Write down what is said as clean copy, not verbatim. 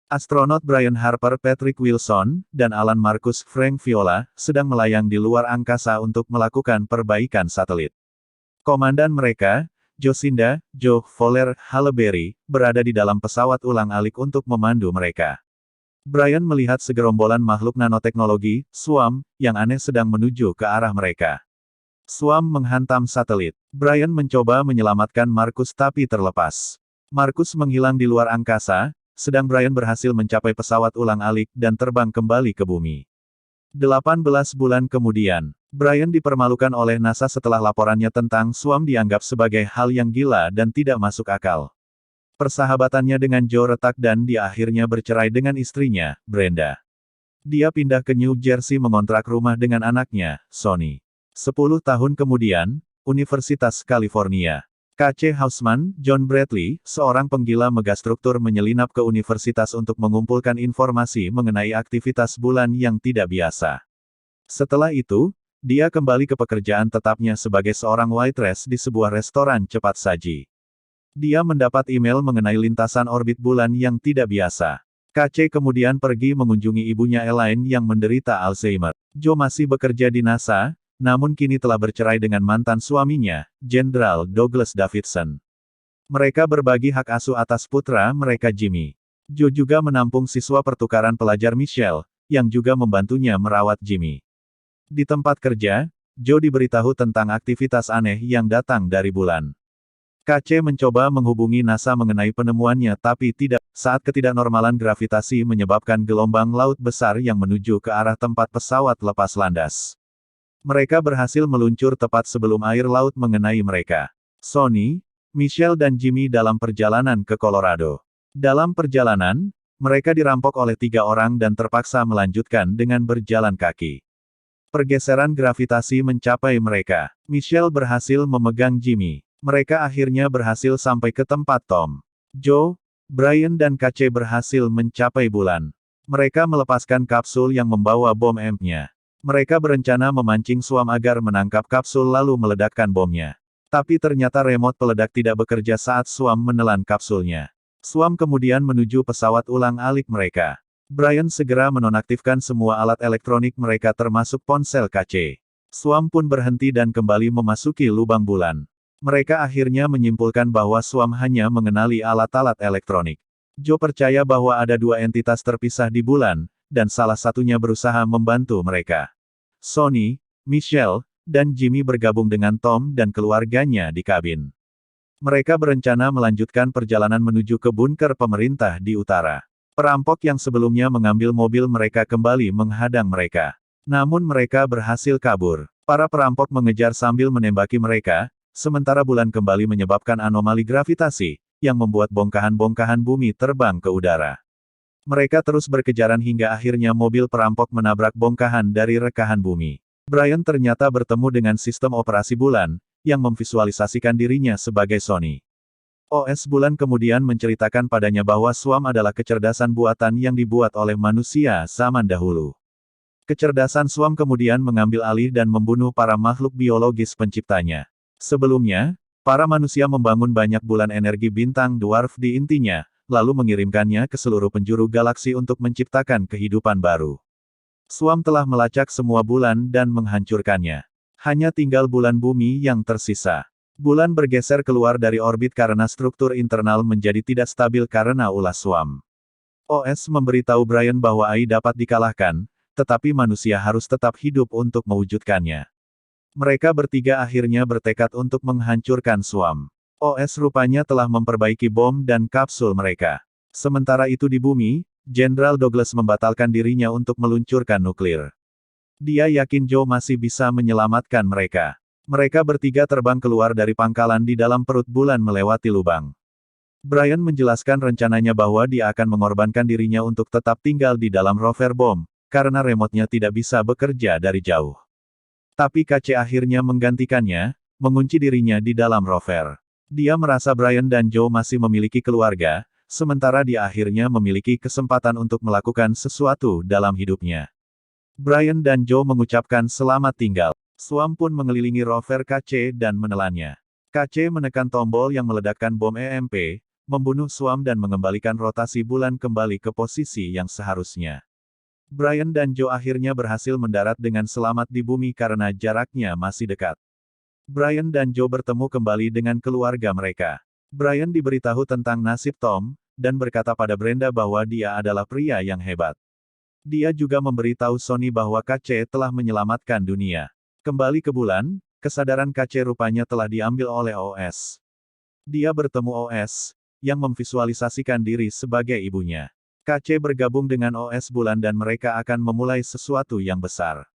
Astronot Brian Harper Patrick Wilson, dan Alan Marcus Frank Viola, sedang melayang di luar angkasa untuk melakukan perbaikan satelit. Komandan mereka, Jocinda Jo Fowler Haileybury, berada di dalam pesawat ulang-alik untuk memandu mereka. Brian melihat segerombolan makhluk nanoteknologi, SWAM, yang aneh sedang menuju ke arah mereka. SWAM menghantam satelit. Brian mencoba menyelamatkan Marcus tapi terlepas. Marcus menghilang di luar angkasa, sedang Brian berhasil mencapai pesawat ulang-alik dan terbang kembali ke bumi. 18 bulan kemudian, Brian dipermalukan oleh NASA setelah laporannya tentang SWAM dianggap sebagai hal yang gila dan tidak masuk akal. Persahabatannya dengan Joe retak dan dia akhirnya bercerai dengan istrinya, Brenda. Dia pindah ke New Jersey mengontrak rumah dengan anaknya, Sonny. 10 tahun kemudian, Universitas California. K.C. Hausman, John Bradley, seorang penggila megastruktur menyelinap ke universitas untuk mengumpulkan informasi mengenai aktivitas bulan yang tidak biasa. Setelah itu, dia kembali ke pekerjaan tetapnya sebagai seorang waitress di sebuah restoran cepat saji. Dia mendapat email mengenai lintasan orbit bulan yang tidak biasa. K.C. kemudian pergi mengunjungi ibunya Elaine yang menderita Alzheimer. Joe masih bekerja di NASA, namun kini telah bercerai dengan mantan suaminya, Jenderal Douglas Davidson. Mereka berbagi hak asuh atas putra mereka Jimmy. Joe juga menampung siswa pertukaran pelajar Michelle, yang juga membantunya merawat Jimmy. Di tempat kerja, Joe diberitahu tentang aktivitas aneh yang datang dari bulan. K.C. mencoba menghubungi NASA mengenai penemuannya tapi tidak, saat ketidaknormalan gravitasi menyebabkan gelombang laut besar yang menuju ke arah tempat pesawat lepas landas. Mereka berhasil meluncur tepat sebelum air laut mengenai mereka. Sonny, Michelle dan Jimmy dalam perjalanan ke Colorado. Dalam perjalanan, mereka dirampok oleh 3 orang dan terpaksa melanjutkan dengan berjalan kaki. Pergeseran gravitasi mencapai mereka. Michelle berhasil memegang Jimmy. Mereka akhirnya berhasil sampai ke tempat Tom, Joe, Brian dan K.C. berhasil mencapai bulan. Mereka melepaskan kapsul yang membawa bom M-nya. Mereka berencana memancing SWAM agar menangkap kapsul lalu meledakkan bomnya. Tapi ternyata remote peledak tidak bekerja saat SWAM menelan kapsulnya. SWAM kemudian menuju pesawat ulang-alik mereka. Brian segera menonaktifkan semua alat elektronik mereka termasuk ponsel K.C. SWAM pun berhenti dan kembali memasuki lubang bulan. Mereka akhirnya menyimpulkan bahwa SWAM hanya mengenali alat-alat elektronik. Joe percaya bahwa ada 2 entitas terpisah di bulan, dan salah satunya berusaha membantu mereka. Sonny, Michelle, dan Jimmy bergabung dengan Tom dan keluarganya di kabin. Mereka berencana melanjutkan perjalanan menuju ke bunker pemerintah di utara. Perampok yang sebelumnya mengambil mobil mereka kembali menghadang mereka. Namun mereka berhasil kabur. Para perampok mengejar sambil menembaki mereka, sementara bulan kembali menyebabkan anomali gravitasi, yang membuat bongkahan-bongkahan bumi terbang ke udara. Mereka terus berkejaran hingga akhirnya mobil perampok menabrak bongkahan dari rekahan bumi. Brian ternyata bertemu dengan sistem operasi bulan, yang memvisualisasikan dirinya sebagai Sonny. OS bulan kemudian menceritakan padanya bahwa SWAM adalah kecerdasan buatan yang dibuat oleh manusia zaman dahulu. Kecerdasan SWAM kemudian mengambil alih dan membunuh para makhluk biologis penciptanya. Sebelumnya, para manusia membangun banyak bulan energi bintang dwarf di intinya, lalu mengirimkannya ke seluruh penjuru galaksi untuk menciptakan kehidupan baru. SWAM telah melacak semua bulan dan menghancurkannya. Hanya tinggal bulan bumi yang tersisa. Bulan bergeser keluar dari orbit karena struktur internal menjadi tidak stabil karena ulah SWAM. OS memberitahu Brian bahwa AI dapat dikalahkan, tetapi manusia harus tetap hidup untuk mewujudkannya. Mereka bertiga akhirnya bertekad untuk menghancurkan SWAM. OS rupanya telah memperbaiki bom dan kapsul mereka. Sementara itu di bumi, Jenderal Douglas membatalkan dirinya untuk meluncurkan nuklir. Dia yakin Joe masih bisa menyelamatkan mereka. Mereka bertiga terbang keluar dari pangkalan di dalam perut bulan melewati lubang. Brian menjelaskan rencananya bahwa dia akan mengorbankan dirinya untuk tetap tinggal di dalam rover bom, karena remote-nya tidak bisa bekerja dari jauh. Tapi K.C. akhirnya menggantikannya, mengunci dirinya di dalam rover. Dia merasa Brian dan Joe masih memiliki keluarga, sementara dia akhirnya memiliki kesempatan untuk melakukan sesuatu dalam hidupnya. Brian dan Joe mengucapkan selamat tinggal. SWAM pun mengelilingi rover K.C. dan menelannya. K.C. menekan tombol yang meledakkan bom EMP, membunuh Swarm dan mengembalikan rotasi bulan kembali ke posisi yang seharusnya. Brian dan Joe akhirnya berhasil mendarat dengan selamat di bumi karena jaraknya masih dekat. Brian dan Joe bertemu kembali dengan keluarga mereka. Brian diberitahu tentang nasib Tom, dan berkata pada Brenda bahwa dia adalah pria yang hebat. Dia juga memberitahu Sony bahwa KC telah menyelamatkan dunia. Kembali ke bulan, kesadaran KC rupanya telah diambil oleh OS. Dia bertemu OS, yang memvisualisasikan diri sebagai ibunya. KC bergabung dengan OS bulan dan mereka akan memulai sesuatu yang besar.